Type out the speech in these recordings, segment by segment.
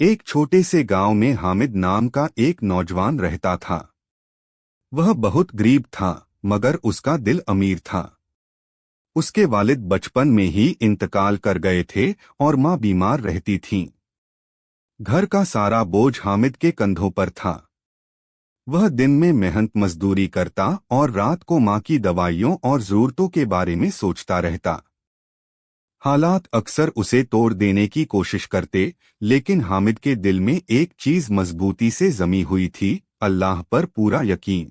ایک چھوٹے سے گاؤں میں حامد نام کا ایک نوجوان رہتا تھا۔ وہ بہت غریب تھا مگر اس کا دل امیر تھا۔ اس کے والد بچپن میں ہی انتقال کر گئے تھے اور ماں بیمار رہتی تھیں۔ گھر کا سارا بوجھ حامد کے کندھوں پر تھا۔ وہ دن میں محنت مزدوری کرتا اور رات کو ماں کی دوائیوں اور ضرورتوں کے بارے میں سوچتا رہتا۔ حالات اکثر اسے توڑ دینے کی کوشش کرتے، لیکن حامد کے دل میں ایک چیز مضبوطی سے جمی ہوئی تھی: اللہ پر پورا یقین۔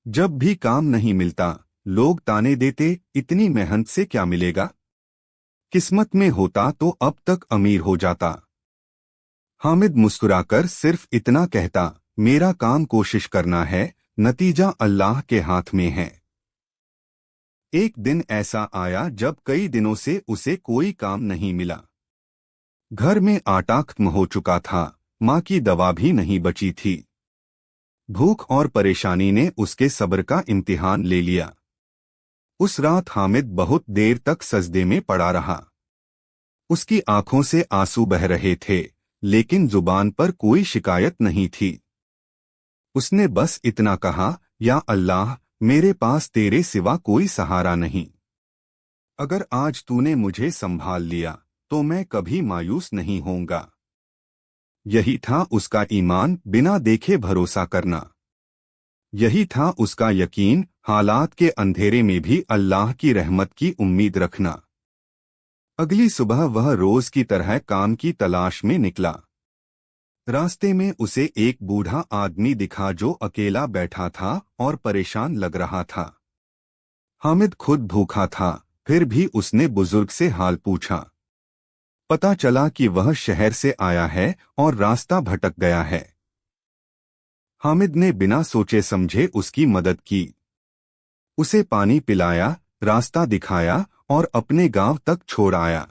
جب بھی کام نہیں ملتا، لوگ تانے دیتے، اتنی محنت سے کیا ملے گا؟ قسمت میں ہوتا تو اب تک امیر ہو جاتا۔ حامد مسکرا کر صرف اتنا کہتا: میرا کام کوشش کرنا ہے، نتیجہ اللہ کے ہاتھ میں ہے۔ ایک دن ایسا آیا جب کئی دنوں سے اسے کوئی کام نہیں ملا۔ گھر میں آٹا ختم ہو چکا تھا، ماں کی دوا بھی نہیں بچی تھی۔ بھوک اور پریشانی نے اس کے صبر کا امتحان لے لیا۔ اس رات حامد بہت دیر تک سجدے میں پڑا رہا۔ اس کی آنکھوں سے آنسو بہہ رہے تھے، لیکن زبان پر کوئی شکایت نہیں تھی۔ اس نے بس اتنا کہا: یا اللہ، میرے پاس تیرے سوا کوئی سہارا نہیں۔ اگر آج تو نے مجھے سنبھال لیا تو میں کبھی مایوس نہیں ہوں گا۔ یہی تھا اس کا ایمان، بنا دیکھے بھروسہ کرنا۔ یہی تھا اس کا یقین، حالات کے اندھیرے میں بھی اللہ کی رحمت کی امید رکھنا۔ اگلی صبح وہ روز کی طرح کام کی تلاش میں نکلا۔ راستے میں اسے ایک بوڑھا آدمی دکھا جو اکیلا بیٹھا تھا اور پریشان لگ رہا تھا۔ حامد خود بھوکا تھا، پھر بھی اس نے بزرگ سے حال پوچھا۔ پتہ چلا کہ وہ شہر سے آیا ہے اور راستہ بھٹک گیا ہے۔ حامد نے بنا سوچے سمجھے اس کی مدد کی۔ اسے پانی پلایا، راستہ دکھایا اور اپنے گاؤں تک چھوڑ آیا۔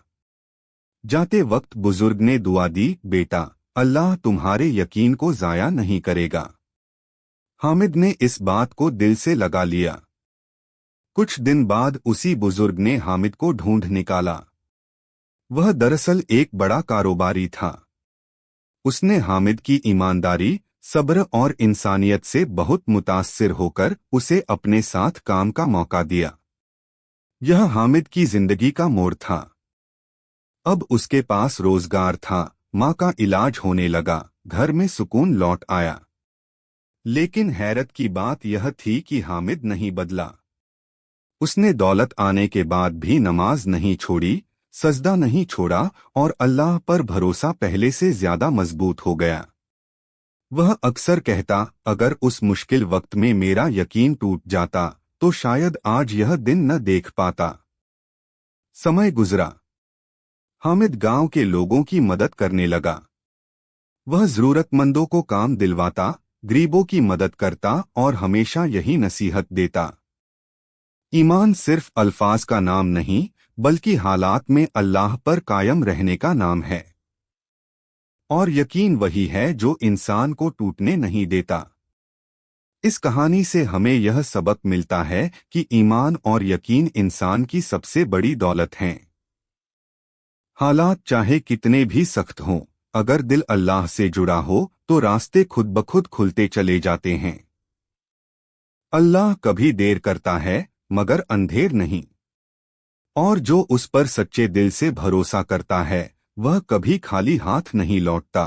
جاتے وقت بزرگ نے دعا دی: بیٹا، اللہ تمہارے یقین کو ضائع نہیں کرے گا۔ حامد نے اس بات کو دل سے لگا لیا۔ کچھ دن بعد اسی بزرگ نے حامد کو ڈھونڈ نکالا۔ وہ دراصل ایک بڑا کاروباری تھا۔ اس نے حامد کی ایمانداری، صبر اور انسانیت سے بہت متاثر ہو کر اسے اپنے ساتھ کام کا موقع دیا۔ یہ حامد کی زندگی کا موڑ تھا۔ اب اس کے پاس روزگار تھا، ماں کا علاج ہونے لگا، گھر میں سکون لوٹ آیا۔ لیکن حیرت کی بات یہ تھی کہ حامد نہیں بدلا۔ اس نے دولت آنے کے بعد بھی نماز نہیں چھوڑی، سجدہ نہیں چھوڑا اور اللہ پر بھروسہ پہلے سے زیادہ مضبوط ہو گیا۔ وہ اکثر کہتا: اگر اس مشکل وقت میں میرا یقین ٹوٹ جاتا تو شاید آج یہ دن نہ دیکھ پاتا۔ سمے گزرا۔ حامد گاؤں کے لوگوں کی مدد کرنے لگا۔ وہ ضرورت مندوں کو کام دلواتا، غریبوں کی مدد کرتا اور ہمیشہ یہی نصیحت دیتا: ایمان صرف الفاظ کا نام نہیں، بلکہ حالات میں اللہ پر قائم رہنے کا نام ہے۔ اور یقین وہی ہے جو انسان کو ٹوٹنے نہیں دیتا۔ اس کہانی سے ہمیں یہ سبق ملتا ہے کہ ایمان اور یقین انسان کی سب سے بڑی دولت ہیں۔ حالات چاہے کتنے بھی سخت ہوں، اگر دل اللہ سے جڑا ہو تو راستے خود بخود کھلتے چلے جاتے ہیں۔ اللہ کبھی دیر کرتا ہے مگر اندھیر نہیں، اور جو اس پر سچے دل سے بھروسہ کرتا ہے وہ کبھی خالی ہاتھ نہیں لوٹتا۔